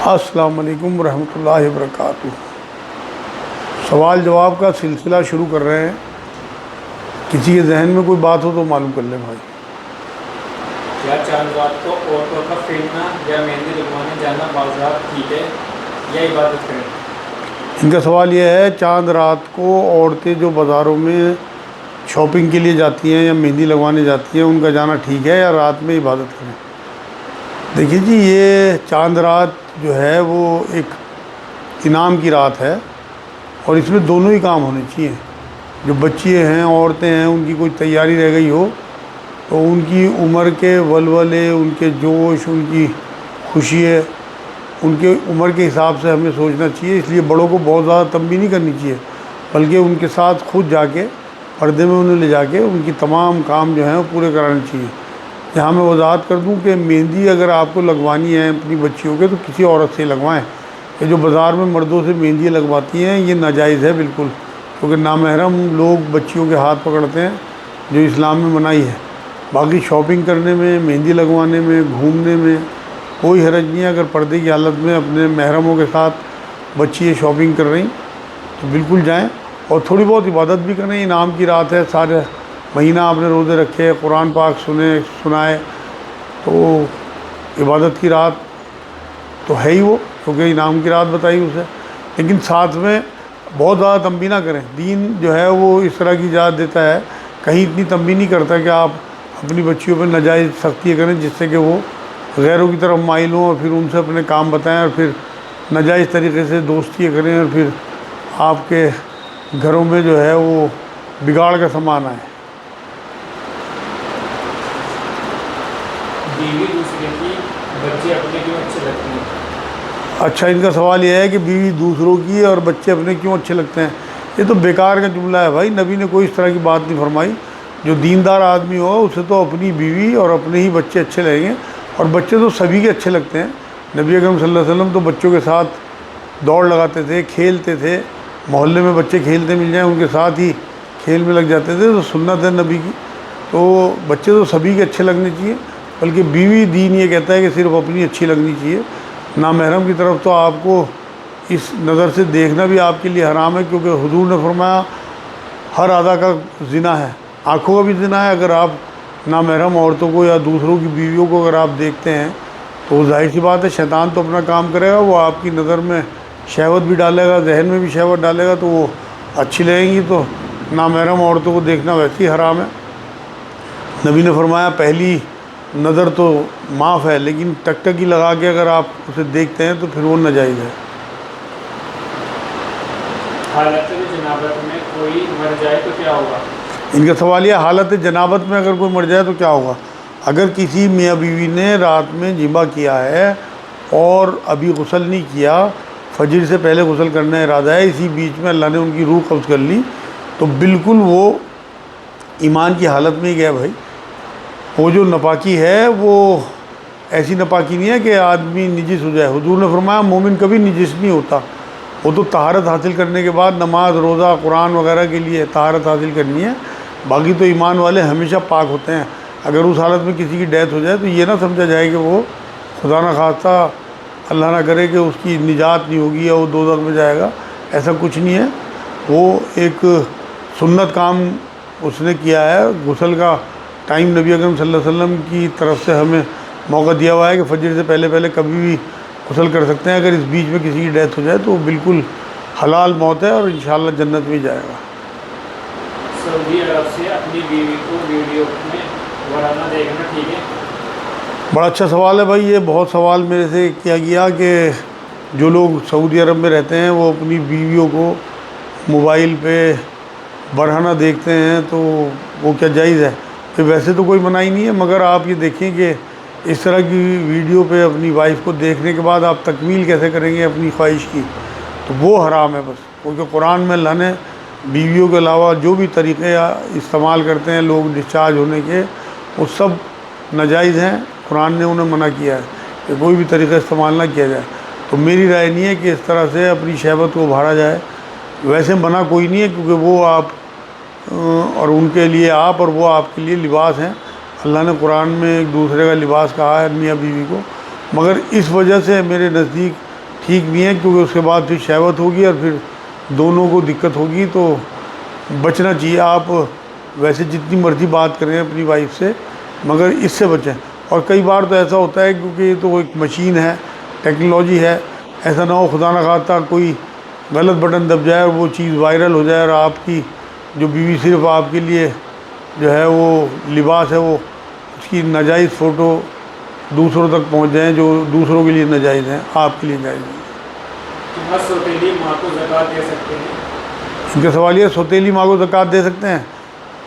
السلام علیکم ورحمۃ اللہ وبرکاتہ۔ سوال جواب کا سلسلہ شروع کر رہے ہیں۔ کسی کے ذہن میں کوئی بات ہو تو معلوم کر لیں بھائی۔ کیا چاند رات کو عورتوں کا پھینکنا یا مہندی لگوانے جانا بازار ٹھیک ہے یا عبادت کریں؟ ان کا سوال یہ ہے، چاند رات کو عورتیں جو بازاروں میں شاپنگ کے لیے جاتی ہیں یا مہندی لگوانے جاتی ہیں، ان کا جانا ٹھیک ہے یا رات میں عبادت کریں؟ دیکھیے جی، یہ چاند رات جو ہے وہ ایک انعام کی رات ہے، اور اس میں دونوں ہی کام ہونے چاہیے۔ جو بچے ہیں، عورتیں ہیں، ان کی کوئی تیاری رہ گئی ہو تو ان کی عمر کے ولولے، ان کے جوش، ان کی خوشی ہے، ان کے عمر کے حساب سے ہمیں سوچنا چاہیے۔ اس لیے بڑوں کو بہت زیادہ تنبیہ نہیں کرنی چاہیے، بلکہ ان کے ساتھ خود جا کے پردے میں انہیں لے جا کے ان کی تمام کام جو ہیں وہ پورے کرانے چاہیے۔ یہاں میں وضاحت کر دوں کہ مہندی اگر آپ کو لگوانی ہے اپنی بچیوں کے تو کسی عورت سے لگوائیں۔ یہ جو بازار میں مردوں سے مہندی لگواتی ہیں یہ ناجائز ہے بالکل، کیونکہ نامحرم لوگ بچیوں کے ہاتھ پکڑتے ہیں، جو اسلام میں منائی ہے۔ باقی شاپنگ کرنے میں، مہندی لگوانے میں، گھومنے میں کوئی حرج نہیں ہے۔ اگر پردے کی حالت میں اپنے محرموں کے ساتھ بچی شاپنگ کر رہی تو بالکل جائیں، اور تھوڑی بہت عبادت بھی کریں۔ انعام کی رات ہے، سارے مہینہ آپ نے روزے رکھے، قرآن پاک سنائے، تو عبادت کی رات تو ہے ہی وہ، کیونکہ انعام کی رات بتائی اسے۔ لیکن ساتھ میں بہت زیادہ تنبیہ نہ کریں۔ دین جو ہے وہ اس طرح کی اجازت دیتا ہے، کہیں اتنی تنبیہ نہیں کرتا کہ آپ اپنی بچیوں پہ ناجائز سختیاں کریں جس سے کہ وہ غیروں کی طرف مائل ہوں اور پھر ان سے اپنے کام بتائیں اور پھر ناجائز طریقے سے دوستیاں کریں اور پھر آپ کے گھروں میں جو ہے وہ بگاڑ کا سامان آئے۔ بیوی دوسرے کی، بچے اپنے کیوں اچھے لگتے ہیں؟ اچھا، ان کا سوال یہ ہے کہ بیوی دوسروں کی اور بچے اپنے کیوں اچھے لگتے ہیں؟ یہ تو بیکار کا جملہ ہے بھائی، نبی نے کوئی اس طرح کی بات نہیں فرمائی۔ جو دیندار آدمی ہو اسے تو اپنی بیوی اور اپنے ہی بچے اچھے لگیں گے، اور بچے تو سبھی کے اچھے لگتے ہیں۔ نبی اکرم صلی اللہ علیہ وسلم تو بچوں کے ساتھ دوڑ لگاتے تھے، کھیلتے تھے، محلے میں بچے کھیلتے مل جائیں ان کے ساتھ ہی کھیل میں لگ جاتے تھے، تو سنت ہے نبی کی۔ تو بچے تو سبھی کے اچھے لگنے چاہیے، بلکہ بیوی دین یہ کہتا ہے کہ صرف اپنی اچھی لگنی چاہیے۔ نامحرم کی طرف تو آپ کو اس نظر سے دیکھنا بھی آپ کے لیے حرام ہے، کیونکہ حضور نے فرمایا ہر اعضاء کا زنا ہے، آنکھوں کا بھی زنا ہے۔ اگر آپ نامحرم عورتوں کو یا دوسروں کی بیویوں کو اگر آپ دیکھتے ہیں تو ظاہر سی بات ہے شیطان تو اپنا کام کرے گا، وہ آپ کی نظر میں شہوت بھی ڈالے گا، ذہن میں بھی شہوت ڈالے گا، تو وہ اچھی لگیں گی۔ تو نامحرم عورتوں کو دیکھنا ویسے ہی حرام ہے۔ نبی نے فرمایا پہلی نظر تو معاف ہے، لیکن ٹکٹکی لگا کے اگر آپ اسے دیکھتے ہیں تو پھر وہ ناجائز ہے۔ حالت جنابت میں کوئی مر جائے تو کیا ہوگا؟ ان کا سوال یہ، حالت جنابت میں اگر کوئی مر جائے تو کیا ہوگا؟ اگر کسی میاں بیوی نے رات میں جماع کیا ہے اور ابھی غسل نہیں کیا، فجر سے پہلے غسل کرنے کا ارادہ ہے، اسی بیچ میں اللہ نے ان کی روح قبض کر لی، تو بالکل وہ ایمان کی حالت میں ہی گیا بھائی۔ وہ جو نپاکی ہے وہ ایسی نپاکی نہیں ہے کہ آدمی نجس ہو جائے۔ حضور نے فرمایا مومن کبھی نجس نہیں ہوتا، وہ تو طہارت حاصل کرنے کے بعد نماز، روزہ، قرآن وغیرہ کے لیے طہارت حاصل کرنی ہے، باقی تو ایمان والے ہمیشہ پاک ہوتے ہیں۔ اگر اس حالت میں کسی کی ڈیتھ ہو جائے تو یہ نہ سمجھا جائے کہ وہ خدا نہ خواستہ اللہ نہ کرے کہ اس کی نجات نہیں ہوگی یا وہ دوزخ میں جائے گا، ایسا کچھ نہیں ہے۔ وہ ایک سنت کام اس نے کیا ہے۔ غسل کا ٹائم نبی اکرم صلی اللہ علیہ وسلم کی طرف سے ہمیں موقع دیا ہوا ہے کہ فجر سے پہلے کبھی بھی غسل کر سکتے ہیں۔ اگر اس بیچ میں کسی کی ڈیتھ ہو جائے تو وہ بالکل حلال موت ہے اور انشاءاللہ جنت میں جائے گا۔ سعودی عرب سے اپنی بیوی کو ویڈیو میں ورانا دیکھنا ٹھیک ہے؟ بڑا اچھا سوال ہے بھائی، یہ بہت سوال میرے سے کیا گیا کہ جو لوگ سعودی عرب میں رہتے ہیں وہ اپنی بیویوں کو موبائل پہ برہنہ دیکھتے ہیں تو وہ کیا جائز ہے؟ کہ ویسے تو کوئی منائی نہیں ہے، مگر آپ یہ دیکھیں کہ اس طرح کی ویڈیو پہ اپنی وائف کو دیکھنے کے بعد آپ تکمیل کیسے کریں گے اپنی خواہش کی؟ تو وہ حرام ہے بس، کیونکہ قرآن میں اللہ نے بیویوں کے علاوہ جو بھی طریقے استعمال کرتے ہیں لوگ ڈسچارج ہونے کے، وہ سب ناجائز ہیں۔ قرآن نے انہیں منع کیا ہے کہ کوئی بھی طریقہ استعمال نہ کیا جائے۔ تو میری رائے نہیں ہے کہ اس طرح سے اپنی شہوت کو ابھارا جائے، ویسے منع کوئی نہیں ہے، کیونکہ وہ آپ اور ان کے لیے آپ اور وہ آپ کے لیے لباس ہیں۔ اللہ نے قرآن میں ایک دوسرے کا لباس کہا ہے میاں بیوی کو، مگر اس وجہ سے میرے نزدیک ٹھیک نہیں ہے، کیونکہ اس کے بعد پھر شہوت ہوگی اور پھر دونوں کو دقت ہوگی، تو بچنا چاہیے۔ آپ ویسے جتنی مرضی بات کریں اپنی وائف سے، مگر اس سے بچیں۔ اور کئی بار تو ایسا ہوتا ہے، کیونکہ یہ تو ایک مشین ہے، ٹیکنالوجی ہے، ایسا نہ ہو خدا نہ خواستہ کوئی غلط بٹن دب جائے اور وہ چیز وائرل ہو جائے اور آپ کی جو بیوی صرف آپ کے لیے جو ہے وہ لباس ہے، وہ اس کی ناجائز فوٹو دوسروں تک پہنچ جائیں، جو دوسروں کے لیے ناجائز ہیں، آپ کے لیے جائز ہیں۔ کہ ہر سوتیلی ماں کو زکوٰۃ دے سکتے ہیں؟ ان کا سوال یہ ہے سوتیلی ماں کو زکوٰۃ دے سکتے ہیں؟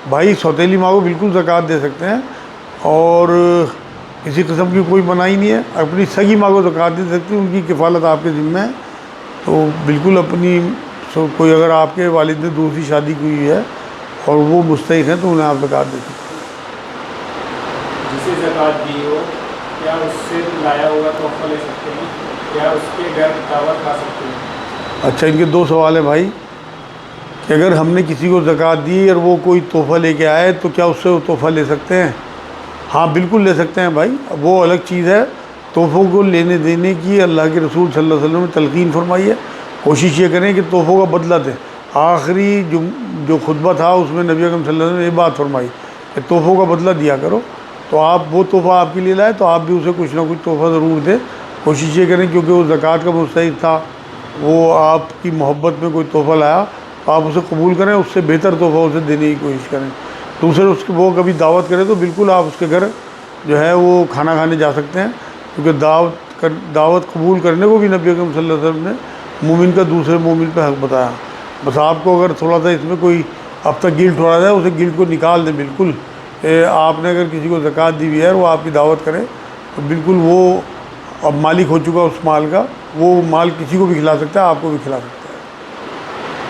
بھائی سوتیلی ماں کو بالکل زکوٰۃ دے سکتے ہیں، اور کسی قسم کی کوئی منائی نہیں ہے۔ اپنی سگی ماں کو زکوٰۃ دے سکتے ہیں، ان کی کفالت آپ کے ذمہ ہے، تو بالکل اپنی کوئی اگر آپ کے والد نے دوسری شادی کی ہوئی ہے اور وہ مستحق ہیں تو انہیں آپ زکوٰۃ دے سکتے ہیں۔ جسے زکوٰۃ دی ہو، کیا اس سے لایا ہوا تحفہ لے سکتے ہیں؟ کیا اس کے گھر دعوت کھا سکتے ہیں؟ اچھا، ان کے دو سوال ہیں بھائی، کہ اگر ہم نے کسی کو زکوٰۃ دی اور وہ کوئی تحفہ لے کے آئے تو کیا اس سے وہ تحفہ لے سکتے ہیں؟ ہاں بالکل لے سکتے ہیں بھائی، وہ الگ چیز ہے۔ تحفوں کو لینے دینے کی اللہ کے رسول صلی اللہ علیہ وسلم نے تلقین فرمائی ہے۔ کوشش یہ کریں کہ تحفوں کا بدلہ دیں۔ آخری جو خطبہ تھا اس میں نبی اکرم صلی اللہ علیہ وسلم نے یہ بات فرمائی کہ تحفوں کا بدلہ دیا کرو۔ تو آپ وہ تحفہ آپ کے لیے لائے تو آپ بھی اسے کچھ نہ کچھ تحفہ ضرور دیں۔ کوشش یہ کریں، کیونکہ وہ زکوٰۃ کا مستحق تھا، وہ آپ کی محبت میں کوئی تحفہ لایا، آپ اسے قبول کریں، اس سے بہتر تحفہ اسے دینے کی کوشش کریں۔ دوسرے وہ کبھی دعوت کرے تو بالکل آپ اس کے گھر جو ہے وہ کھانا کھانے جا سکتے ہیں، کیونکہ دعوت قبول کرنے کو بھی نبی اکرم صلی اللہ علیہ وسلم نے مومن کا دوسرے مومن پہ حق بتایا۔ بس آپ کو اگر تھوڑا سا اس میں کوئی اب تک گلٹ ہو رہا ہے، اسے گلٹ کو نکال دیں بالکل۔ آپ نے اگر کسی کو زکوٰۃ دی ہوئی ہے اور وہ آپ کی دعوت کرے تو بالکل وہ اب مالک ہو چکا اس مال کا، وہ مال کسی کو بھی کھلا سکتا ہے، آپ کو بھی کھلا سکتا ہے۔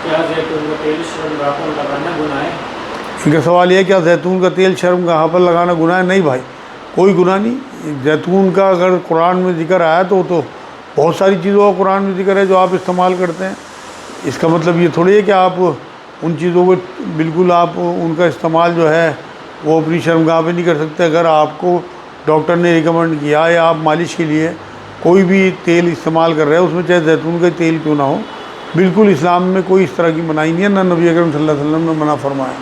کیا زیتون کا تیل شرمگاہ پر لگانا گناہ ہے؟ ان کا سوال یہ ہے کیا زیتون کا تیل شرمگاہ پر لگانا گناہ ہے؟ نہیں بھائی، کوئی گناہ نہیں۔ زیتون کا اگر قرآن میں ذکر آیا تو بہت ساری چیزوں کا قرآن میں ذکر ہے جو آپ استعمال کرتے ہیں۔ اس کا مطلب یہ تھوڑی ہے کہ آپ ان چیزوں کو بالکل آپ ان کا استعمال جو ہے وہ اپنی شرمگاہ پہ نہیں کر سکتے۔ اگر آپ کو ڈاکٹر نے ریکمنڈ کیا یا آپ مالش کے لیے کوئی بھی تیل استعمال کر رہے ہیں، اس میں چاہے زیتون کا تیل کیوں نہ ہو، بالکل اسلام میں کوئی اس طرح کی منائی نہیں ہے، نہ نبی اکرم صلی اللہ علیہ وسلم نے منع فرمایا۔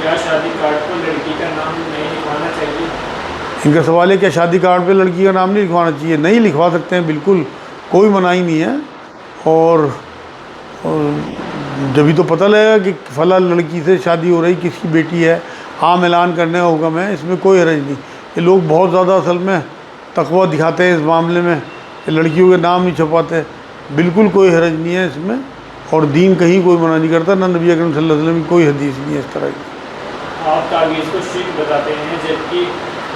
کیا شادی کارڈ پر لڑکی کا نام نہیں لکھوانا چاہیے؟ ان کا سوال ہے کیا شادی کارڈ پہ لڑکی کا نام نہیں لکھوانا چاہیے؟ نہیں لکھوا سکتے ہیں، بالکل کوئی منائی نہیں ہے۔ اور جبھی تو پتہ لگے گا کہ فلاں لڑکی سے شادی ہو رہی، کس کی بیٹی ہے، عام اعلان کرنے کا حکم ہے، اس میں کوئی حرج نہیں۔ یہ لوگ بہت زیادہ اصل میں تقویٰ دکھاتے ہیں اس معاملے میں کہ لڑکیوں کے نام نہیں چھپاتے، بالکل کوئی حرج نہیں ہے اس میں، اور دین کہیں کوئی منع نہیں کرتا، نہ نبی اکرم صلی اللہ علیہ وسلم کی کوئی حدیث نہیں ہے اس طرح کی۔ آپ تعویذ کو شرک بتاتے ہیں، جبکہ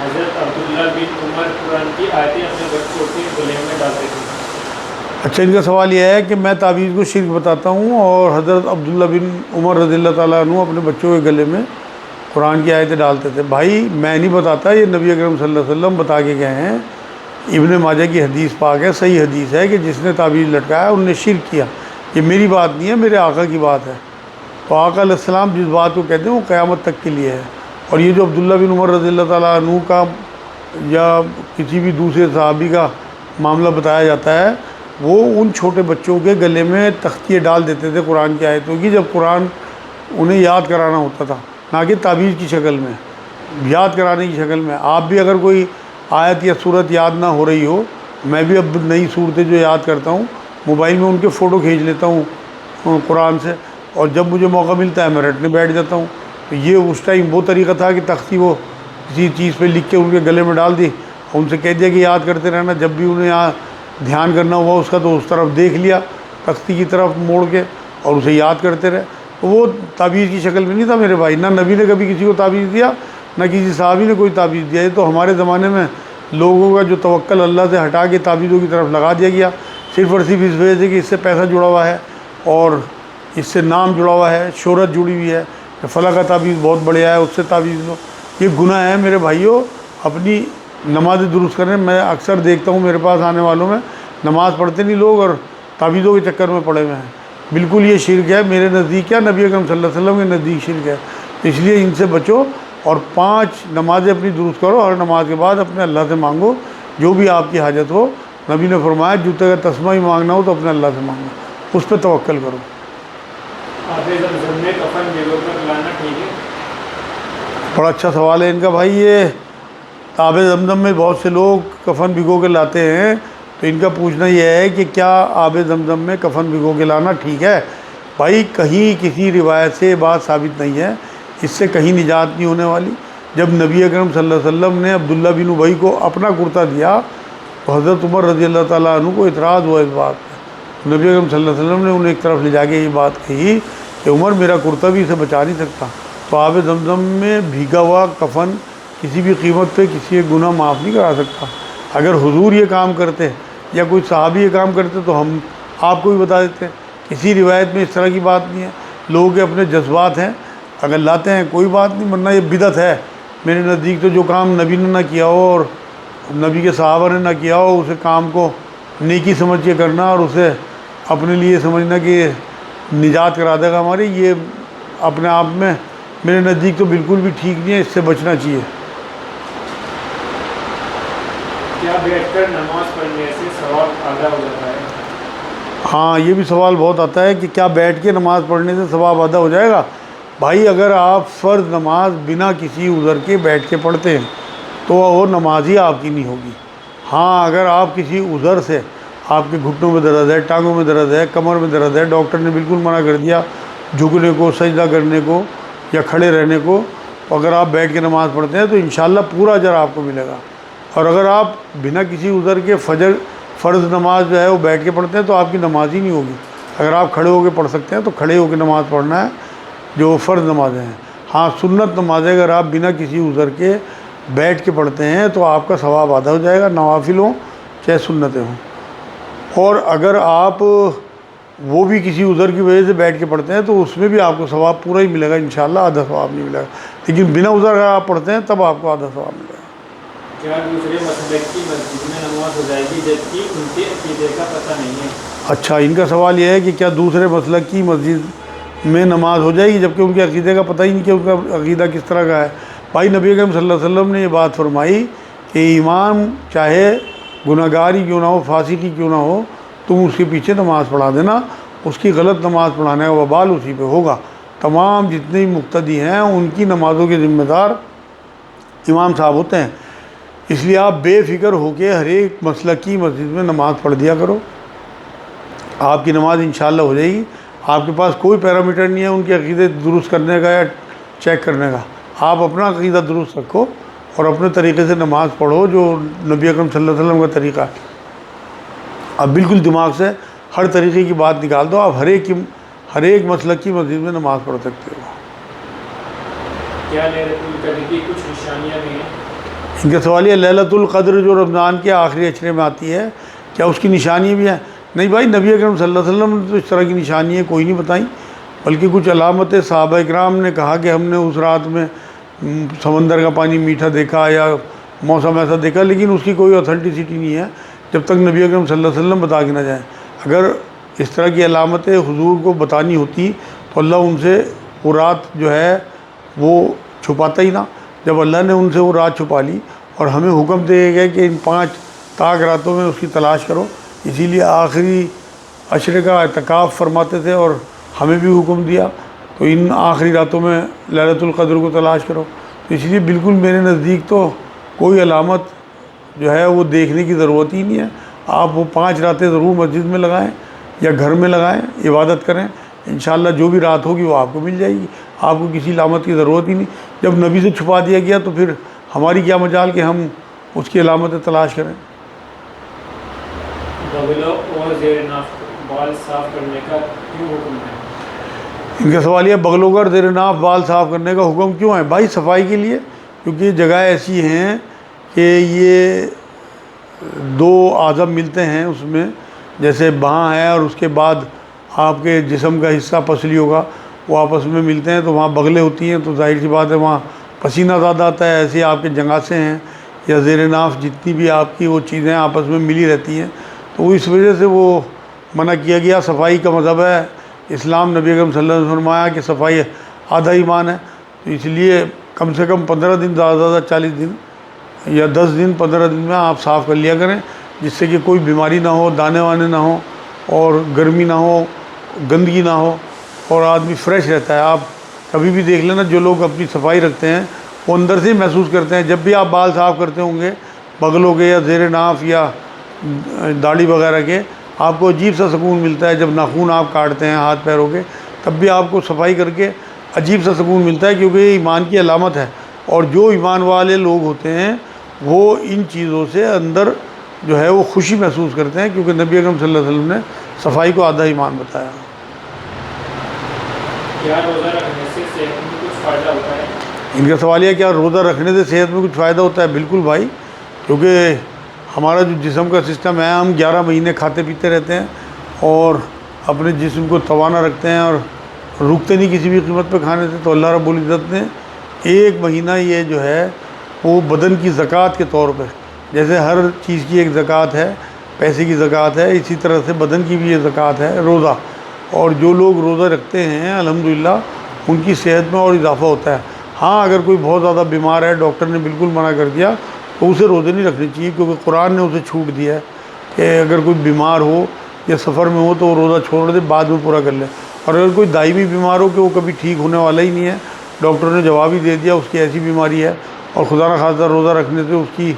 حضرت عبداللہ بن عمر قرآن کی آیتیں اپنے بچوں کے گلے میں ڈالتے تھے۔ اچھا، ان کا سوال یہ ہے کہ میں تعویذ کو شرک بتاتا ہوں اور حضرت عبداللہ بن عمر رضی اللہ تعالیٰ عنہ اپنے بچوں کے گلے میں قرآن کی آیتیں ڈالتے تھے۔ بھائی میں نہیں بتاتا، یہ نبی اکرم صلی اللہ علیہ وسلم بتا کے گئے ہیں، ابن ماجہ کی حدیث پاک ہے، صحیح حدیث ہے کہ جس نے تعویذ لٹکایا انہوں نے شرک کیا۔ یہ میری بات نہیں ہے، میرے آقا کی بات ہے۔ تو آقا علیہ السلام جس بات کو کہتے ہیں وہ قیامت تک کے لیے ہے۔ اور یہ جو عبداللہ بن عمر رضی اللہ تعالیٰ عنہ کا یا کسی بھی دوسرے صحابی کا معاملہ بتایا جاتا ہے، وہ ان چھوٹے بچوں کے گلے میں تختیے ڈال دیتے تھے قرآن کی آیتوں کی، جب قرآن انہیں یاد کرانا ہوتا تھا، نہ کہ تعویذ کی شکل میں، یاد کرانے کی شکل میں۔ آپ بھی اگر کوئی آیت یا صورت یاد نہ ہو رہی ہو، میں بھی اب نئی صورتیں جو یاد کرتا ہوں موبائل میں ان کے فوٹو کھینچ لیتا ہوں قرآن سے، اور جب مجھے موقع ملتا ہے میں رٹنے بیٹھ جاتا ہوں۔ تو یہ اس ٹائم وہ طریقہ تھا کہ تختی وہ کسی چیز پہ لکھ کے ان کے گلے میں ڈال دی، ان سے کہہ دیا کہ یاد کرتے رہنا، جب بھی انہیں یہاں دھیان کرنا ہوا اس کا تو اس طرف دیکھ لیا، تختی کی طرف موڑ کے، اور اسے یاد کرتے رہے۔ تو وہ تعویذ کی شکل میں نہیں تھا میرے بھائی، نہ نبی نے کبھی کسی کو تعویذ دیا، نہ کسی صحابی نے کوئی تعویذ دیا۔ یہ تو ہمارے زمانے میں لوگوں کا جو توکل اللہ سے ہٹا کے تعویذوں کی طرف لگا دیا گیا، صرف اور صرف اس وجہ سے کہ اس سے پیسہ جڑا ہوا ہے اور اس سے نام جڑا ہوا ہے، شہرت جڑی ہوئی ہے کہ فلاں کا تعویذ بہت بڑھیا ہے، اس سے تعویذ لو۔ یہ گناہ ہے میرے بھائیوں، اپنی نماز درست کریں۔ میں اکثر دیکھتا ہوں میرے پاس آنے والوں میں نماز پڑھتے نہیں لوگ اور تعویذوں کے چکر میں پڑے ہوئے ہیں، بالکل یہ شرک ہے میرے نزدیک، کیا نبی اکرم صلی اللہ علیہ وسلم کے نزدیک شرک ہے۔ اس لیے ان سے بچو اور 5 نمازیں اپنی درست کرو، ہر نماز کے بعد اپنے اللہ سے مانگو جو بھی آپ کی حاجت ہو، نبی نے فرمایا جوتے کا تسمہ ہی مانگنا ہو تو اپنے اللہ سے مانگنا، اس پہ توکل کرو۔ آب زمزم میں کفن بھگو کر لانا ٹھیک ہے؟ بڑا اچھا سوال ہے ان کا بھائی۔ یہ آب زمزم میں بہت سے لوگ کفن بھگو کے لاتے ہیں، تو ان کا پوچھنا یہ ہے کہ کیا آب زمزم میں کفن بھگو کے لانا ٹھیک ہے؟ بھائی کہیں کسی روایت سے بات ثابت نہیں ہے، اس سے کہیں نجات نہیں ہونے والی۔ جب نبی اکرم صلی اللہ علیہ وسلم نے عبداللہ بن ابی کو اپنا کرتا دیا تو حضرت عمر رضی اللہ تعالیٰ عنہ کو اعتراض ہوا اس بات پہ۔ نبی اکرم صلی اللہ علیہ وسلم نے انہیں ایک طرف لے جا کے یہ بات کہی کہ عمر میرا کرتا بھی اسے بچا نہیں سکتا۔ تو آب زمزم میں بھیگا ہوا کفن کسی بھی قیمت پہ کسی ایک گناہ معاف نہیں کرا سکتا۔ اگر حضور یہ کام کرتے یا کوئی صحابی یہ کام کرتے تو ہم آپ کو بھی بتا دیتے۔ کسی روایت میں اس طرح کی بات نہیں ہے، لوگوں کے اپنے جذبات ہیں، اگر لاتے ہیں کوئی بات نہیں، ورنہ یہ بدعت ہے۔ میرے نزدیک تو جو کام نبی نے نہ کیا ہو اور نبی کے صحابہ نے نہ کیا ہو، اسے کام کو نیکی سمجھ کے کرنا اور اسے اپنے لیے سمجھنا کہ نجات کرا دے گا ہماری، یہ اپنے آپ میں میرے نزدیک تو بالکل بھی ٹھیک نہیں ہے، اس سے بچنا چاہیے۔ کیا بیٹھ کر نماز پڑھنے سے ثواب ادا ہو جاتا ہے؟ ہاں یہ بھی سوال بہت آتا ہے کہ کیا بیٹھ کے نماز پڑھنے سے ثواب ادا ہو جائے گا؟ بھائی اگر آپ فرض نماز بنا کسی عذر کے بیٹھ کے پڑھتے ہیں تو وہ نماز ہی آپ کی نہیں ہوگی۔ ہاں اگر آپ کسی عذر سے، آپ کے گھٹنوں میں درد ہے، ٹانگوں میں درد ہے، کمر میں درد ہے، ڈاکٹر نے بالکل منع کر دیا جھکنے کو، سجدہ کرنے کو یا کھڑے رہنے کو، اگر آپ بیٹھ کے نماز پڑھتے ہیں تو انشاءاللہ پورا اجر آپ کو ملے گا۔ اور اگر آپ بنا کسی عذر کے فرض نماز جو ہے وہ بیٹھ کے پڑھتے ہیں تو آپ کی نماز ہی نہیں ہوگی۔ اگر آپ کھڑے ہو کے پڑھ سکتے ہیں تو کھڑے ہو کے نماز پڑھنا ہے جو فرض نمازیں ہیں۔ ہاں سنت نمازیں اگر آپ بنا کسی عذر کے بیٹھ کے پڑھتے ہیں تو آپ کا ثواب ادا ہو جائے گا، نوافل ہوں چاہے سنتیں ہوں۔ اور اگر آپ وہ بھی کسی عذر کی وجہ سے بیٹھ کے پڑھتے ہیں تو اس میں بھی آپ کو ثواب پورا ہی ملے گا انشاءاللہ، آدھا ثواب نہیں ملے گا، لیکن بنا عذر اگر آپ پڑھتے ہیں تب آپ کو آدھا ثواب ملے گا۔ کیا دوسرے مسلک کی مسجد میں نماز ہو جائے گی جبکہ ان کے عقیدے کا پتہ نہیں ہے؟ اچھا ان کا سوال یہ ہے کہ کیا دوسرے مسلک کی مسجد میں نماز ہو جائے گی جبکہ ان کے عقیدے کا پتہ ہی نہیں کہ ان کا عقیدہ کس طرح کا ہے؟ بھائی نبی اکرم صلی اللہ علیہ وسلم نے یہ بات فرمائی کہ امام چاہے گناہ گار ہی کیوں نہ ہو، فاسق ہی کیوں نہ ہو، تم اس کے پیچھے نماز پڑھا دینا، اس کی غلط نماز پڑھانے کا وبال اسی پہ ہوگا۔ تمام جتنے مقتدی ہیں ان کی نمازوں کے ذمہ دار امام صاحب ہوتے ہیں، اس لیے آپ بے فکر ہو کے ہر ایک مسلک کی مسجد میں نماز پڑھ دیا کرو، آپ کی نماز انشاءاللہ ہو جائے گی۔ آپ کے پاس کوئی پیرامیٹر نہیں ہے ان کے عقیدے درست کرنے کا یا چیک کرنے کا، آپ اپنا عقیدہ درست رکھو اور اپنے طریقے سے نماز پڑھو جو نبی اکرم صلی اللہ علیہ وسلم کا طریقہ ہے۔ آپ بالکل دماغ سے ہر طریقے کی بات نکال دو، آپ ہر ایک مسلک کی مسجد میں نماز پڑھ سکتے ہو۔ کیا لیلۃ القدر کی کچھ نشانیاں بھی ہیں؟ ان کا سوال یہ لیلۃ القدر جو رمضان کے آخری عشرے میں آتی ہے کیا اس کی نشانی بھی ہیں؟ نہیں بھائی نبی اکرم صلی اللہ علیہ وسلم نے تو اس طرح کی نشانیاں کوئی نہیں بتائیں، بلکہ کچھ علامتیں صحابہ اکرام نے کہا کہ ہم نے اس رات میں سمندر کا پانی میٹھا دیکھا یا موسم ایسا دیکھا، لیکن اس کی کوئی اتھینٹسٹی نہیں ہے جب تک نبی اکرم صلی اللہ علیہ وسلم بتا کے نہ جائیں۔ اگر اس طرح کی علامتیں حضور کو بتانی ہوتی تو اللہ ان سے وہ رات جو ہے وہ چھپاتا ہی نہ، جب اللہ نے ان سے وہ رات چھپا لی اور ہمیں حکم دیا گیا کہ ان 5 طاق راتوں میں اس کی تلاش کرو، اسی لیے آخری عشرے کا اعتکاف فرماتے تھے اور ہمیں بھی حکم دیا تو ان آخری راتوں میں لیلۃ القدر کو تلاش کرو۔ تو اس لیے بالکل میرے نزدیک تو کوئی علامت جو ہے وہ دیکھنے کی ضرورت ہی نہیں ہے، آپ وہ 5 راتیں ضرور مسجد میں لگائیں یا گھر میں لگائیں، عبادت کریں، انشاءاللہ جو بھی رات ہوگی وہ آپ کو مل جائے گی، آپ کو کسی علامت کی ضرورت ہی نہیں۔ جب نبی سے چھپا دیا گیا تو پھر ہماری کیا مجال کہ ہم اس کی علامتیں تلاش کریں۔ بغلوں اور زیر ناف بال صاف کرنے کا کیوں حکم ہے؟ ان کا سوال یہ بغلوں کا زیر ناف بال صاف کرنے کا حکم کیوں ہے؟ بھائی صفائی کے لیے، کیونکہ یہ جگہ ایسی ہیں کہ یہ 2 اعضاء ملتے ہیں اس میں، جیسے بہاں ہے اور اس کے بعد آپ کے جسم کا حصہ پسلی ہوگا، وہ آپس میں ملتے ہیں تو وہاں بغلیں ہوتی ہیں، تو ظاہر سی بات ہے وہاں پسینہ زیادہ آتا ہے۔ ایسے آپ کے جنگاسے ہیں یا زیر ناف جتنی بھی آپ کی وہ چیزیں آپس میں ملی رہتی ہیں، تو اس وجہ سے وہ منع کیا گیا۔ صفائی کا مذہب ہے اسلام، نبی اکرم صلی اللہ علیہ وسلم نے فرمایا کہ صفائی آدھا ایمان ہے، تو اس لیے کم سے کم 15 دن، زیادہ سے زیادہ 40 دن یا 10 دن 15 دن میں آپ صاف کر لیا کریں، جس سے کہ کوئی بیماری نہ ہو، دانے وانے نہ ہو، اور گرمی نہ ہو، گندگی نہ ہو، اور آدمی فریش رہتا ہے۔ آپ کبھی بھی دیکھ لینا، جو لوگ اپنی صفائی رکھتے ہیں وہ اندر سے ہی محسوس کرتے ہیں۔ جب بھی آپ بال صاف کرتے ہوں گے بغلوں کے یا زیر ناف یا داڑھی وغیرہ کے، آپ کو عجیب سا سکون ملتا ہے۔ جب ناخن آپ کاٹتے ہیں ہاتھ پیروں کے، تب بھی آپ کو صفائی کر کے عجیب سا سکون ملتا ہے، کیونکہ یہ ایمان کی علامت ہے۔ اور جو ایمان والے لوگ ہوتے ہیں وہ ان چیزوں سے اندر جو ہے وہ خوشی محسوس کرتے ہیں، کیونکہ نبی اکرم صلی اللہ علیہ وسلم نے صفائی کو آدھا ایمان بتایا۔ کیا روزہ رکھنے سے صحت میں کچھ فائدہ ہوتا ہے؟ ان کا سوال یہ کیا روزہ رکھنے سے صحت میں کچھ فائدہ ہوتا ہے؟ بالکل بھائی، کیونکہ ہمارا جو جسم کا سسٹم ہے، ہم 11 مہینے کھاتے پیتے رہتے ہیں اور اپنے جسم کو توانا رکھتے ہیں اور رکتے نہیں کسی بھی قیمت پہ کھانے سے۔ تو اللہ رب العزت نے ایک مہینہ یہ جو ہے وہ بدن کی زکوٰۃ کے طور پہ، جیسے ہر چیز کی ایک زکوٰۃ ہے، پیسے کی زکوٰۃ ہے، اسی طرح سے بدن کی بھی یہ زکوٰۃ ہے، روزہ۔ اور جو لوگ روزہ رکھتے ہیں الحمدللہ ان کی صحت میں اور اضافہ ہوتا ہے۔ ہاں اگر کوئی بہت زیادہ بیمار ہے، ڈاکٹر نے بالکل منع کر دیا تو اسے روزے نہیں رکھنے چاہیے، کیونکہ قرآن نے اسے چھوٹ دیا ہے کہ اگر کوئی بیمار ہو یا سفر میں ہو تو وہ روزہ چھوڑ دے، بعد میں پورا کر لے۔ اور اگر کوئی دائمی بیمار ہو کہ وہ کبھی ٹھیک ہونے والا ہی نہیں ہے، ڈاکٹر نے جواب ہی دے دیا اس کی ایسی بیماری ہے اور خدا نخواستہ روزہ رکھنے سے اس کی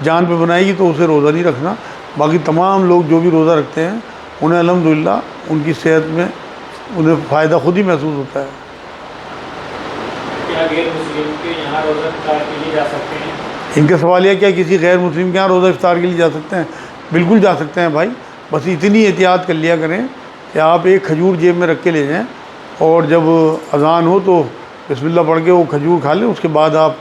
جان پہ بنائے گی، تو اسے روزہ نہیں رکھنا۔ باقی تمام لوگ جو بھی روزہ رکھتے ہیں انہیں الحمدللہ ان کی صحت میں انہیں فائدہ خود ہی محسوس ہوتا ہے۔ کیا غیر مسلم کے یہاں روزہ افطار کے لیے جا سکتے ہیں؟ ان کا سوال یہ کیا کسی غیر مسلم کے یہاں روزہ افطار کے لیے جا سکتے ہیں؟ بالکل جا سکتے ہیں بھائی، بس اتنی احتیاط کر لیا کریں کہ آپ ایک کھجور جیب میں رکھ کے لے جائیں، اور جب اذان ہو تو بسم اللہ پڑھ کے وہ کھجور کھا لیں۔ اس کے بعد آپ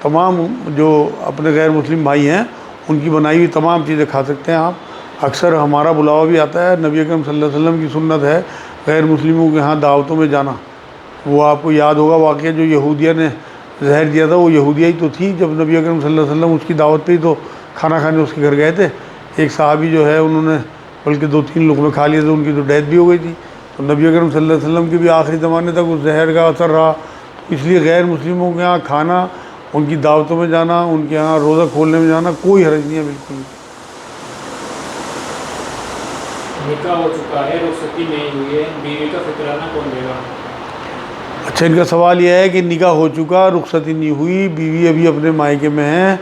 تمام جو اپنے غیر مسلم بھائی ہیں ان کی بنائی ہوئی تمام چیزیں کھا سکتے ہیں آپ۔ اکثر ہمارا بلاوا بھی آتا ہے، نبی اکرم صلی اللہ علیہ وسلم کی سنت ہے غیر مسلموں کے ہاں دعوتوں میں جانا۔ وہ آپ کو یاد ہوگا واقعہ، جو یہودیہ نے زہر دیا تھا، وہ یہودیہ ہی تو تھی جب نبی اکرم صلی اللہ علیہ وسلم اس کی دعوت پہ ہی تو کھانا کھانے اس کے گھر گئے تھے۔ ایک صحابی جو ہے انہوں نے بلکہ 2-3 لقمے کھا لیے تھے، ان کی تو ڈیتھ بھی ہو گئی تھی۔ تو نبی اکرم صلی اللہ علیہ وسلم کی بھی آخری زمانے تک اس زہر کا اثر رہا، اس لیے غیر مسلموں کے ہاں کھانا، ان کی دعوتوں میں جانا، ان کے ہاں روزہ کھولنے میں جانا کوئی حرج نہیں ہے، بالکل۔ نکاح ہو چکا ہے، رخصتی نہیں ہوئی ہے، بیوی کا فطرانہ کون دے گا؟ اچھا، ان کا سوال یہ ہے کہ نکاح ہو چکا، رخصتی نہیں ہوئی، بیوی ابھی اپنے مائکے میں ہے،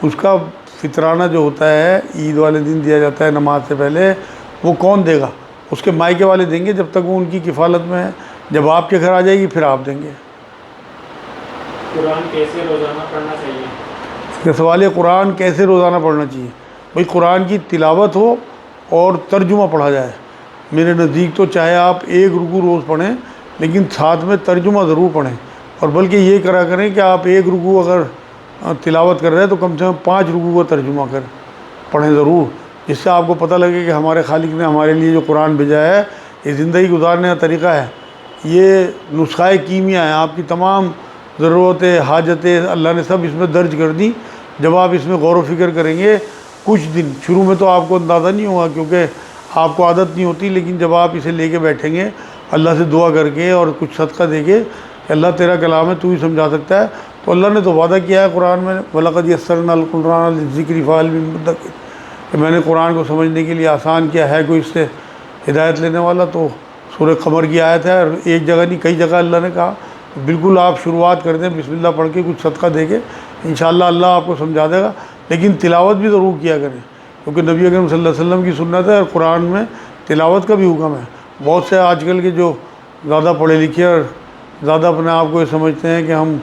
اس کا فطرانہ جو ہوتا ہے عید والے دن دیا جاتا ہے نماز سے پہلے، وہ کون دے گا؟ اس کے مائکے والے دیں گے جب تک وہ ان کی کفالت میں ہے۔ جب آپ کے گھر آ جائے گی پھر آپ دیں گے۔ قرآن کیسے روزانہ پڑھنا چاہیے؟ اس کا سوال ہے قرآن کیسے روزانہ پڑھنا چاہیے؟ بھائی قرآن کی تلاوت ہو اور ترجمہ پڑھا جائے۔ میرے نزدیک تو چاہے آپ ایک رکوع روز پڑھیں لیکن ساتھ میں ترجمہ ضرور پڑھیں، اور بلکہ یہ کرا کریں کہ آپ ایک رکوع اگر تلاوت کر رہے ہیں تو کم سے کم 5 رکوع کا ترجمہ پڑھیں ضرور، جس سے آپ کو پتہ لگے کہ ہمارے خالق نے ہمارے لیے جو قرآن بھیجا ہے یہ زندگی گزارنے کا طریقہ ہے، یہ نسخہ کیمیا ہے، آپ کی تمام ضرورتیں حاجتیں اللہ نے سب اس میں درج کر دی۔ جب آپ اس میں غور و فکر کریں گے کچھ دن، شروع میں تو آپ کو اندازہ نہیں ہوگا کیونکہ آپ کو عادت نہیں ہوتی، لیکن جب آپ اسے لے کے بیٹھیں گے اللہ سے دعا کر کے اور کچھ صدقہ دے کے کہ اللہ تیرا کلام ہے تو ہی سمجھا سکتا ہے، تو اللہ نے تو وعدہ کیا ہے قرآن میں وَلَقَدْ يَسَّرْنَا الْقُرْآنَ لِلذِّكْرِ فَهَلْ مِن مُدَّكِرٍ، کہ میں نے قرآن کو سمجھنے کے لیے آسان کیا ہے کوئی اس سے ہدایت لینے والا۔ تو سورہ قمر کی آیت ہے، اور ایک جگہ نہیں کئی جگہ اللہ نے کہا، بالکل آپ شروعات کر دیں بسم اللہ پڑھ کے کچھ صدقہ دے کے، انشاءاللہ اللہ آپ کو سمجھا دے گا، لیکن تلاوت بھی ضرور کیا کریں کیونکہ نبی اکرم صلی اللہ علیہ وسلم کی سنت ہے، اور قرآن میں تلاوت کا بھی حکم ہے۔ بہت سے آج کل کے جو زیادہ پڑھے لکھے اور زیادہ اپنے آپ کو یہ سمجھتے ہیں کہ ہم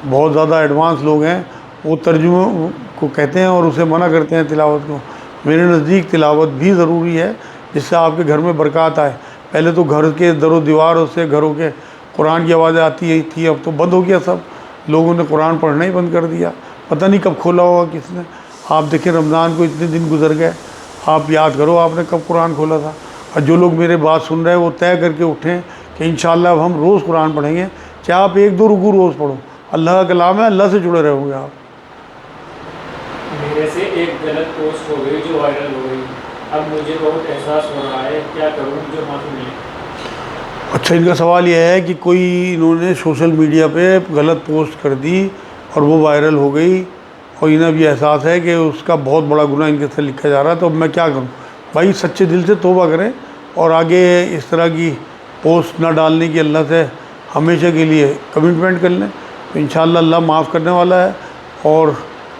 بہت زیادہ ایڈوانس لوگ ہیں، وہ ترجمہ کو کہتے ہیں اور اسے منع کرتے ہیں تلاوت کو۔ میرے نزدیک تلاوت بھی ضروری ہے جس سے آپ کے گھر میں برکات آئے۔ پہلے تو گھر کے در و دیواروں سے گھروں کے قرآن کی آوازیں آتی ہی تھی، اب تو بند ہو گیا، سب لوگوں نے قرآن پڑھنا ہی بند کر دیا، پتہ نہیں کب کھولا ہوگا کس نے۔ آپ دیکھیں رمضان کو اتنے دن گزر گئے، آپ یاد کرو آپ نے کب قرآن کھولا تھا۔ اور جو لوگ میرے بات سن رہے ہیں وہ طے کر کے اٹھیں کہ انشاءاللہ اب ہم روز قرآن پڑھیں گے، چاہے آپ 1-2 رکوع روز پڑھو، اللہ کا کلام ہے، اللہ سے جڑے رہو گے آپ۔ میرے سے ایک غلط پوسٹ ہو گئی جو وائرل ہو گئی، اب مجھے بہت احساس ہو رہا ہے، کیا کروں جو معافی ملے؟ اچھا، ان کا سوال یہ ہے کہ کوئی انہوں نے سوشل میڈیا پہ غلط پوسٹ کر دی اور وہ وائرل ہو گئی، اور انہیں بھی احساس ہے کہ اس کا بہت بڑا گناہ ان کے ساتھ لکھا جا رہا ہے، تو اب میں کیا کروں؟ بھائی سچے دل سے توبہ کریں اور آگے اس طرح کی پوسٹ نہ ڈالنے کی اللہ سے ہمیشہ کے لیے کمٹمنٹ کر لیں، تو انشاءاللہ اللہ معاف کرنے والا ہے۔ اور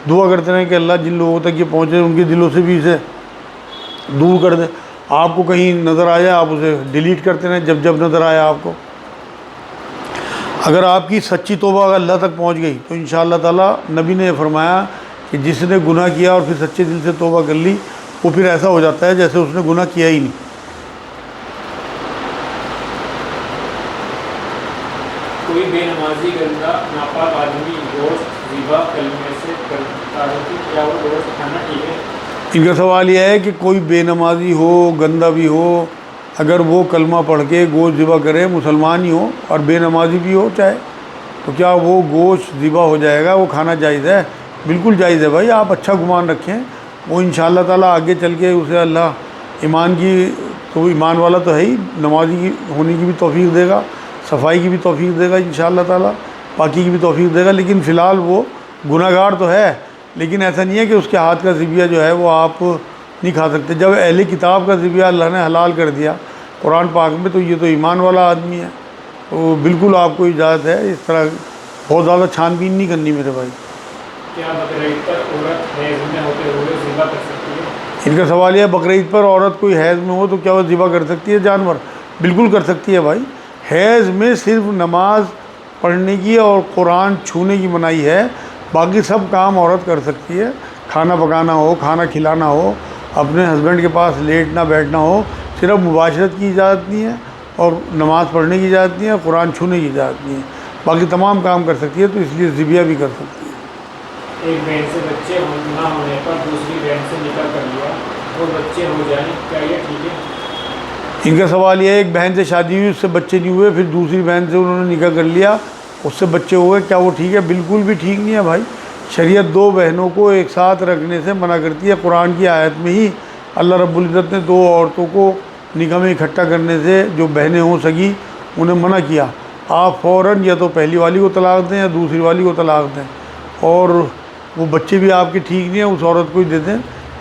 دعا کرتے رہیں کہ اللہ جن لوگوں تک یہ پہنچے ان کے دلوں سے بھی اسے دور کر دیں۔ آپ کو کہیں نظر آیا آپ اسے ڈیلیٹ کرتے رہیں جب جب نظر آیا آپ کو۔ اگر آپ کی سچی توبہ اللہ تک پہنچ گئی تو انشاءاللہ تعالیٰ نبی نے فرمایا کہ جس نے گناہ کیا اور پھر سچے دل سے توبہ کر لی، وہ پھر ایسا ہو جاتا ہے جیسے اس نے گناہ کیا ہی نہیں۔ کوئی بے نمازی گندا ناپاک آدمی گوشت ذبح کلمے سے کرتا ہے کہ کیا وہ گوشت کھانا ٹھیک ہے؟ ان کا سوال یہ ہے کہ کوئی بے نمازی ہو، گندا بھی ہو، اگر وہ کلمہ پڑھ کے گوشت ذبح کرے، مسلمان ہی ہو اور بے نمازی بھی ہو چاہے، تو کیا وہ گوشت ذبح ہو جائے گا؟ وہ کھانا جائز ہے؟ بالکل جائز ہے بھائی، آپ اچھا گمان رکھیں، وہ انشاءاللہ تعالیٰ آگے چل کے اسے اللہ ایمان کی، تو ایمان والا تو ہے ہی، نمازی کی ہونے کی بھی توفیق دے گا، صفائی کی بھی توفیق دے گا انشاءاللہ تعالیٰ، پاکی کی بھی توفیق دے گا، لیکن فی الحال وہ گناہ گار تو ہے، لیکن ایسا نہیں ہے کہ اس کے ہاتھ کا ذبیحہ جو ہے وہ آپ نہیں کھا سکتے۔ جب اہل کتاب کا ذبیحہ اللہ نے حلال کر دیا قرآن پاک میں، تو یہ تو ایمان والا آدمی ہے، تو بالکل آپ کو اجازت ہے، اس طرح بہت زیادہ چھان بین نہیں کرنی میرے بھائی۔ کیا بقرعید پر عورت حیض میں ہوتے ہوئے ذبح کر سکتی ہے؟ ان کا سوال یہ ہے بقرعید پر عورت کوئی حیض میں ہو تو کیا وہ ذبح کر سکتی ہے جانور؟ بالکل کر سکتی ہے بھائی۔ حیض میں صرف نماز پڑھنے کی اور قرآن چھونے کی منائی ہے، باقی سب کام عورت کر سکتی ہے، کھانا پکانا ہو، کھانا کھلانا ہو، اپنے ہسبینڈ کے پاس لیٹنا بیٹھنا ہو، صرف مباشرت کی اجازت نہیں ہے اور نماز پڑھنے کی اجازت نہیں ہے، قرآن چھونے کی اجازت نہیں ہے، باقی تمام کام کر سکتی ہے، تو اس لیے ذبیحہ بھی کر سکتی ہے۔ ایک بہن سے بچے نہ ہونے پر دوسری بہن سے نکاح کر لیا، وہ بچے ہو جائیں، کیا یہ ٹھیک ہے؟ ان کا سوال یہ ہے ایک بہن سے شادی ہوئی، اس سے بچے نہیں ہوئے، پھر دوسری بہن سے انہوں نے نکاح کر لیا، اس سے بچے ہوئے، کیا وہ ٹھیک ہے؟ بالکل بھی ٹھیک نہیں ہے بھائی۔ شریعت دو بہنوں کو ایک ساتھ رکھنے سے منع کرتی ہے، قرآن کی آیت میں ہی اللہ رب العزت نے دو عورتوں کو نکاح میں اکٹھا کرنے سے جو بہنیں ہوں سگی انہیں منع کیا۔ آپ فوراً یا تو پہلی والی کو طلاق دیں یا دوسری والی کو طلاق دیں، اور وہ بچے بھی آپ کے ٹھیک نہیں ہیں، اس عورت کو ہی دے دیں۔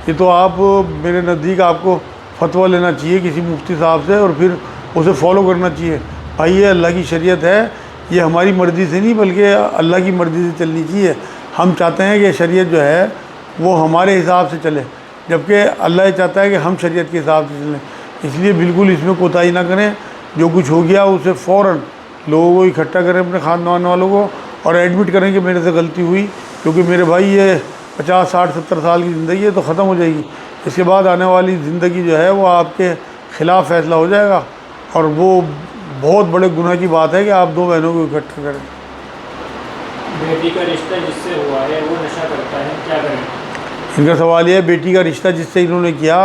یہ تو آپ میرے نزدیک آپ کو فتویٰ لینا چاہیے کسی مفتی صاحب سے اور پھر اسے فالو کرنا چاہیے۔ بھائی یہ اللہ کی شریعت ہے، یہ ہماری مرضی سے نہیں بلکہ اللہ کی مرضی سے چلنی چاہیے۔ ہم چاہتے ہیں کہ شریعت جو ہے وہ ہمارے حساب سے چلے، جبکہ اللہ یہ چاہتا ہے کہ ہم شریعت کے حساب سے چلیں، اس لیے بالکل اس میں کوتاہی نہ کریں۔ جو کچھ ہو گیا اسے فوراً لوگوں کو اکٹھا کریں، اپنے خاندان والوں کو، اور ایڈمٹ کریں کہ میرے سے غلطی ہوئی، کیونکہ میرے بھائی یہ 50 60 70 سال کی زندگی ہے تو ختم ہو جائے گی، اس کے بعد آنے والی زندگی جو ہے وہ آپ کے خلاف فیصلہ ہو جائے گا، اور وہ بہت بڑے گناہ کی بات ہے کہ آپ دو بہنوں کو اکٹھا کریں۔ بیٹی کا رشتہ جس سے ہوا ہے وہ نشہ کرتا ہے، کیا کریں؟ ان کا سوال یہ ہے بیٹی کا رشتہ جس سے انہوں نے کیا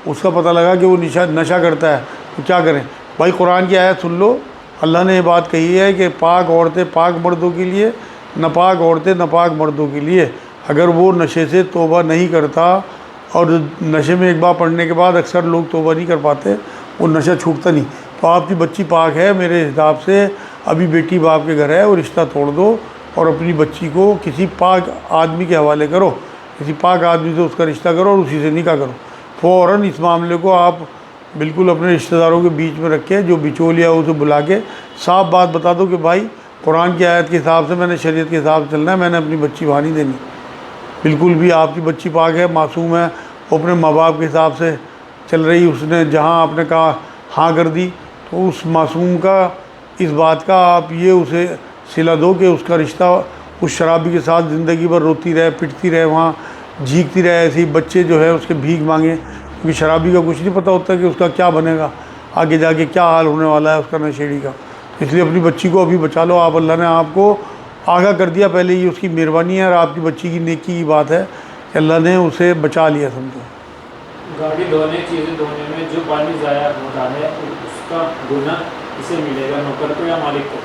اس کا پتہ لگا کہ وہ نشہ کرتا ہے تو کیا کریں؟ بھائی قرآن کی آیت سن لو، اللہ نے یہ بات کہی ہے کہ پاک عورتیں پاک مردوں کے لیے، ناپاک عورتیں ناپاک مردوں کے لیے۔ اگر وہ نشے سے توبہ نہیں کرتا، اور نشے میں ایک بار پڑھنے کے بعد اکثر لوگ توبہ نہیں کر پاتے، وہ نشہ چھوٹتا نہیں، تو آپ کی بچی پاک ہے میرے حساب سے، ابھی بیٹی باپ کے گھر ہے، وہ رشتہ توڑ دو اور اپنی بچی کو کسی پاک آدمی کے حوالے کرو، کسی پاک آدمی سے اس کا رشتہ کرو اور اسی سے نکاح کرو فوراً۔ اس معاملے کو آپ بالکل اپنے رشتہ داروں کے بیچ میں رکھیں، جو بچولیا ہے اسے بلا کے صاف بات بتا دو کہ بھائی قرآن کی آیت کے حساب سے میں نے شریعت کے حساب سے چلنا ہے، میں نے اپنی بچی وہاں نہیں دینی۔ بالکل بھی آپ کی بچی پاک ہے، معصوم ہے، وہ اپنے ماں باپ کے حساب سے چل رہی، اس نے جہاں آپ نے کہا ہاں کر دی، تو اس معصوم کا اس بات کا آپ یہ اسے صلہ دو کہ اس کا رشتہ اس شرابی کے ساتھ زندگی بھر روتی رہے، پٹتی رہے، وہاں جھینکتی رہے، ایسے ہی بچے جو ہے اس کے بھیک مانگیں، کیونکہ شرابی کا کچھ نہیں پتہ ہوتا کہ اس کا کیا بنے گا، آگے جا کے کیا حال ہونے والا ہے اس کا نشیڑی کا۔ اس لیے اپنی بچی کو ابھی بچا لو آپ، اللہ نے آپ کو آگاہ کر دیا پہلے، یہ اس کی مہربانی ہے اور آپ کی بچی کی نیکی کی بات ہے کہ اللہ نے اسے بچا لیا، سمجھو۔ گاڑی دھونے چیزیں دھونے میں جو پانی ضائع ہوتا ہے اس کا گناہ کسے ملے گا، نوکر کو یا مالک کو؟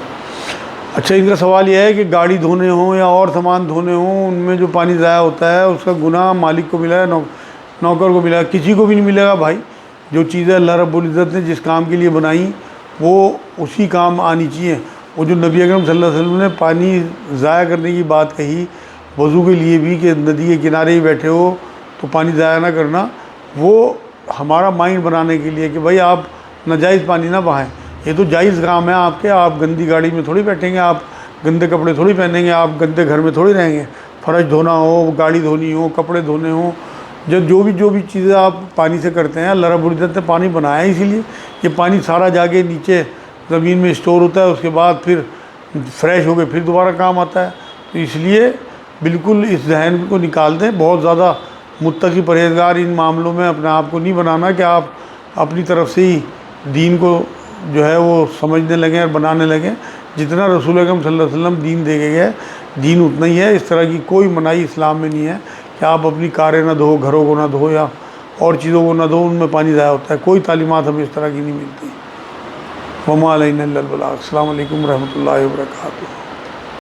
اچھا ان کا سوال یہ ہے کہ گاڑی دھونے ہوں یا اور سامان دھونے ہوں، ان میں جو پانی ضائع ہوتا ہے اس کا گناہ مالک کو ملا ہے، نوکر کو ملا ہے؟ کسی کو بھی نہیں ملے گا بھائی۔ جو چیزیں اللہ رب العزت نے جس کام کے لیے بنائیں وہ اسی کام آنی چاہیے۔ وہ جو نبی اکرم صلی اللہ علیہ وسلم نے پانی ضائع کرنے کی بات کہی، وضو کے لیے بھی کہ ندی کے کنارے ہی بیٹھے ہو تو پانی ضائع نہ کرنا، وہ ہمارا مائنڈ بنانے کے لیے کہ بھائی آپ ناجائز پانی نہ بہائیں، یہ تو جائز کام ہے آپ کے، آپ گندی گاڑی میں تھوڑی بیٹھیں گے، آپ گندے کپڑے تھوڑی پہنیں گے، آپ گندے گھر میں تھوڑی رہیں گے، فرش دھونا ہو، گاڑی دھونی ہو، کپڑے دھونے ہوں، جو بھی چیزیں آپ پانی سے کرتے ہیں، اللہ رب العزت نے پانی بنایا ہے اسی لیے، یہ پانی سارا جا کے نیچے زمین میں اسٹور ہوتا ہے، اس کے بعد پھر فریش ہو کے پھر دوبارہ کام آتا ہے، تو اس لیے بالکل اس ذہن کو نکال دیں، بہت زیادہ متقی پرہیزگار ان معاملوں میں اپنے آپ کو نہیں بنانا کہ آپ اپنی طرف سے ہی دین کو جو ہے وہ سمجھنے لگیں اور بنانے لگیں، جتنا رسول اکرم صلی اللہ علیہ وسلم دین دے کے گئے دین اتنا ہی ہے، اس طرح کی کوئی منائی اسلام میں نہیں ہے کہ آپ اپنی کاریں نہ دھو، گھروں کو نہ دھو یا اور چیزوں کو نہ دھو، ان میں پانی ضائع ہوتا ہے، کوئی تعلیمات ہمیں اس طرح کی نہیں ملتی۔ وما علینا الا البلاغ۔ السلام علیکم ورحمۃ اللہ وبرکاتہ۔